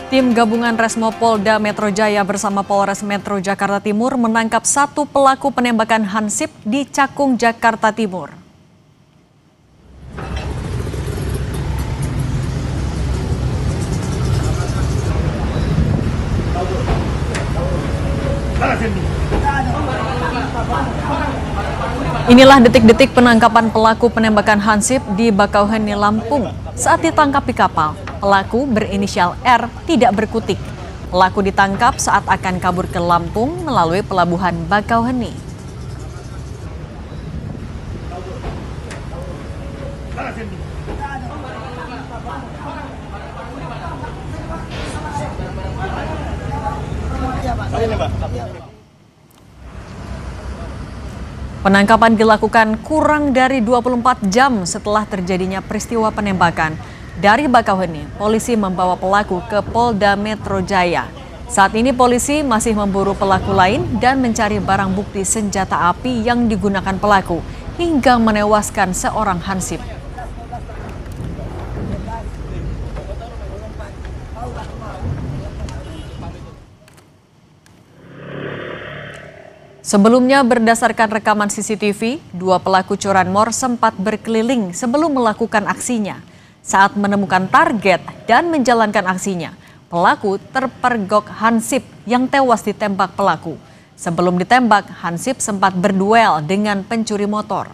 Tim gabungan Resmo Polda Metro Jaya bersama Polres Metro Jakarta Timur menangkap satu pelaku penembakan Hansip di Cakung, Jakarta Timur. Inilah detik-detik penangkapan pelaku penembakan Hansip di Bakauheni, Lampung. Saat ditangkap di kapal, pelaku berinisial R tidak berkutik. Pelaku ditangkap saat akan kabur ke Lampung melalui pelabuhan Bakauheni. Penangkapan dilakukan kurang dari 24 jam setelah terjadinya peristiwa penembakan. Dari Bakauheni, polisi membawa pelaku ke Polda Metro Jaya. Saat ini polisi masih memburu pelaku lain dan mencari barang bukti senjata api yang digunakan pelaku hingga menewaskan seorang Hansip. Sebelumnya berdasarkan rekaman CCTV, dua pelaku curanmor sempat berkeliling sebelum melakukan aksinya. Saat menemukan target dan menjalankan aksinya, pelaku terpergok Hansip yang tewas ditembak pelaku. Sebelum ditembak, Hansip sempat berduel dengan pencuri motor.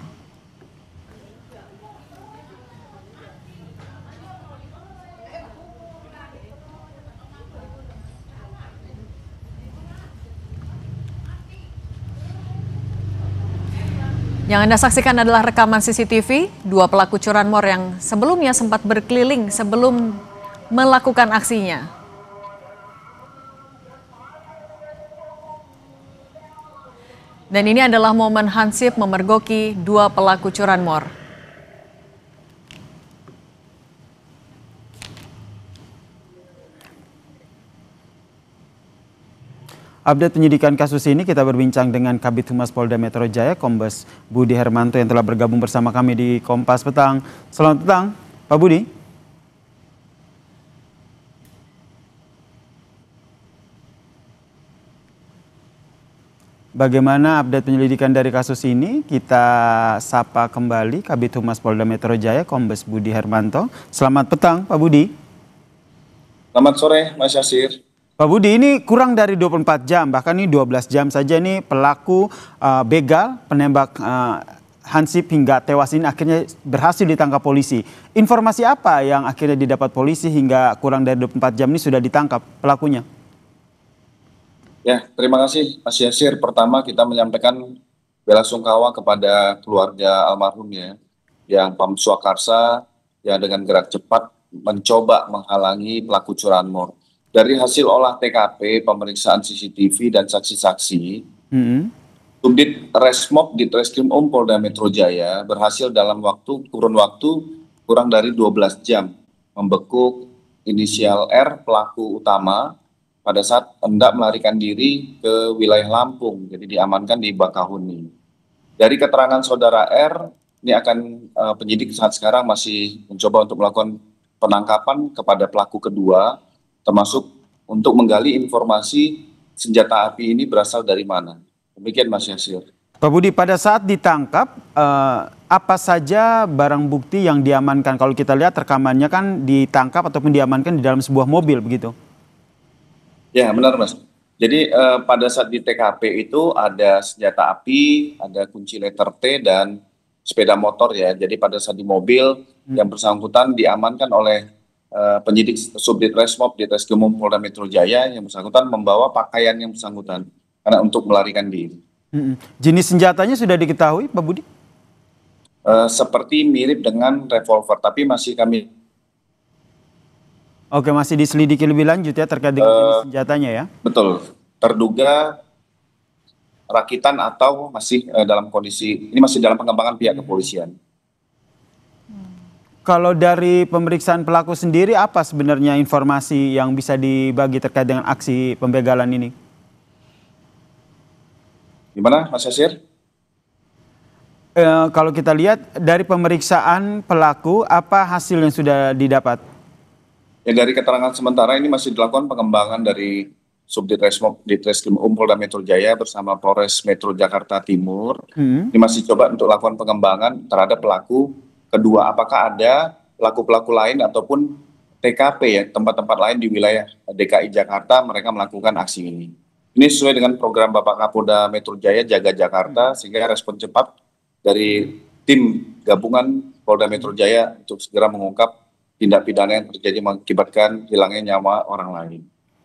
Yang Anda saksikan adalah rekaman CCTV, dua pelaku curanmor yang sebelumnya sempat berkeliling sebelum melakukan aksinya. Dan ini adalah momen Hansip memergoki dua pelaku curanmor. Update penyidikan kasus ini kita berbincang dengan Kabid Humas Polda Metro Jaya, Kombes Budi Hermanto yang telah bergabung bersama kami di Kompas Petang. Selamat petang, Pak Budi. Bagaimana update penyelidikan dari kasus ini? Kita sapa kembali Kabid Humas Polda Metro Jaya, Kombes Budi Hermanto. Selamat petang, Pak Budi. Selamat sore, Mas Yasir. Pak Budi, ini kurang dari 24 jam, bahkan ini 12 jam saja nih pelaku begal penembak Hansip hingga tewas ini akhirnya berhasil ditangkap polisi. Informasi apa yang akhirnya didapat polisi hingga kurang dari 24 jam ini sudah ditangkap pelakunya? Ya, terima kasih Mas Yasir. Pertama kita menyampaikan belasungkawa kepada keluarga almarhum ya, yang Pam Swakarsa yang dengan gerak cepat mencoba menghalangi pelaku curanmor. Dari hasil olah TKP, pemeriksaan CCTV dan saksi-saksi, Subdit Resmob di Treskrim Polda Metro Jaya berhasil dalam kurun waktu kurang dari 12 jam membekuk inisial R pelaku utama pada saat hendak melarikan diri ke wilayah Lampung, jadi diamankan di Bakauheni. Dari keterangan saudara R, ini akan penyidik saat sekarang masih mencoba untuk melakukan penangkapan kepada pelaku kedua, termasuk untuk menggali informasi senjata api ini berasal dari mana. Demikian Mas Yasir. Pak Budi, pada saat ditangkap, apa saja barang bukti yang diamankan? Kalau kita lihat rekamannya kan ditangkap ataupun diamankan di dalam sebuah mobil begitu. Ya benar Mas. Jadi pada saat di TKP itu ada senjata api, ada kunci letter T dan sepeda motor ya. Jadi pada saat di mobil yang bersangkutan diamankan oleh penyidik Subdit Resmob di Treskrim Polda Metro Jaya yang bersangkutan membawa pakaian yang bersangkutan karena untuk melarikan diri. Jenis senjatanya sudah diketahui, Pak Budi? Seperti mirip dengan revolver, tapi masih kami. Oke, masih diselidiki lebih lanjut ya terkait dengan jenis senjatanya ya? Betul, terduga rakitan atau masih dalam kondisi, ini masih dalam pengembangan pihak kepolisian. Kalau dari pemeriksaan pelaku sendiri, apa sebenarnya informasi yang bisa dibagi terkait dengan aksi pembegalan ini? Gimana Mas Yasir? Kalau kita lihat dari pemeriksaan pelaku, apa hasil yang sudah didapat? Ya, dari keterangan sementara ini masih dilakukan pengembangan dari Ditreskrim Polda Metro Jaya bersama Polres Metro Jakarta Timur. Ini masih coba untuk lakukan pengembangan terhadap pelaku kedua. Apakah ada pelaku-pelaku lain ataupun TKP ya, tempat-tempat lain di wilayah DKI Jakarta mereka melakukan aksi ini. Ini sesuai dengan program Bapak Kapolda Metro Jaya Jaga Jakarta, sehingga respon cepat dari tim gabungan Polda Metro Jaya untuk segera mengungkap tindak pidana yang terjadi mengakibatkan hilangnya nyawa orang lain.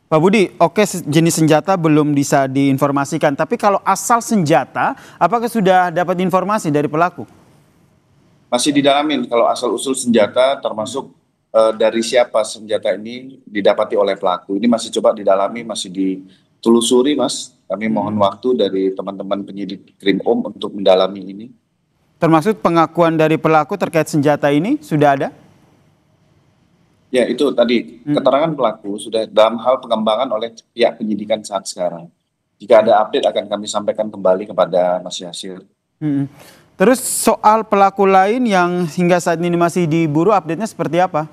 Pak Budi, oke, jenis senjata belum bisa diinformasikan, tapi kalau asal senjata, apakah sudah dapat informasi dari pelaku? Masih didalamin kalau asal-usul senjata termasuk dari siapa senjata ini didapati oleh pelaku. Ini masih coba didalami, masih ditelusuri, Mas. Kami mohon waktu dari teman-teman penyidik Krimum untuk mendalami ini. Termasuk pengakuan dari pelaku terkait senjata ini sudah ada? Ya, itu tadi keterangan pelaku sudah dalam hal pengembangan oleh pihak penyidikan saat sekarang. Jika ada update akan kami sampaikan kembali kepada Mas Yasir. Terus soal pelaku lain yang hingga saat ini masih diburu, update-nya seperti apa?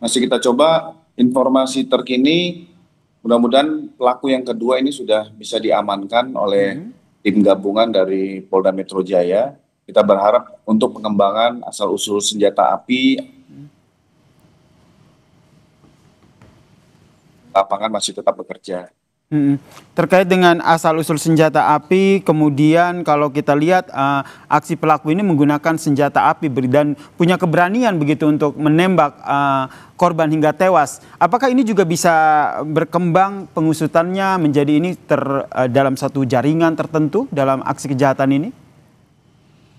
Masih kita coba informasi terkini, mudah-mudahan pelaku yang kedua ini sudah bisa diamankan oleh tim gabungan dari Polda Metro Jaya. Kita berharap untuk pengembangan asal-usul senjata api, lapangan masih tetap bekerja. Terkait dengan asal-usul senjata api, kemudian kalau kita lihat aksi pelaku ini menggunakan senjata api dan punya keberanian begitu untuk menembak korban hingga tewas. Apakah ini juga bisa berkembang pengusutannya menjadi ini dalam satu jaringan tertentu dalam aksi kejahatan ini?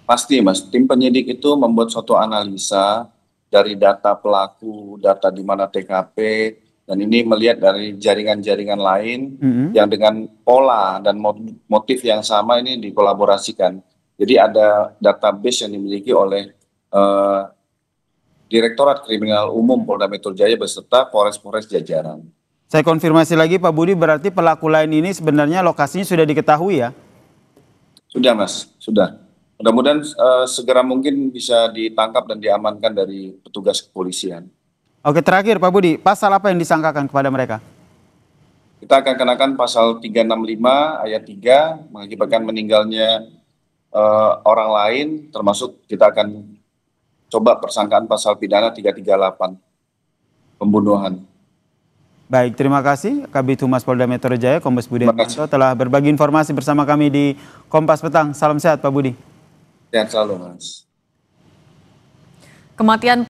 Pasti, Mas. Tim penyidik itu membuat suatu analisa dari data pelaku, data di mana TKP, dan ini melihat dari jaringan-jaringan lain yang dengan pola dan motif yang sama ini dikolaborasikan. Jadi ada database yang dimiliki oleh Direktorat Kriminal Umum Polda Metro Jaya beserta Polres-Polres jajaran. Saya konfirmasi lagi Pak Budi, berarti pelaku lain ini sebenarnya lokasinya sudah diketahui ya? Sudah, Mas, sudah. Mudah-mudahan segera mungkin bisa ditangkap dan diamankan dari petugas kepolisian. Oke, terakhir Pak Budi, pasal apa yang disangkakan kepada mereka? Kita akan kenakan pasal 365 ayat 3 mengakibatkan meninggalnya orang lain, termasuk kita akan coba persangkaan pasal pidana 338 pembunuhan. Baik, terima kasih Kabid Humas Polda Metro Jaya Kombes Budi Hartanto telah berbagi informasi bersama kami di Kompas Petang. Salam sehat Pak Budi. Sehat selalu, Mas. Kematian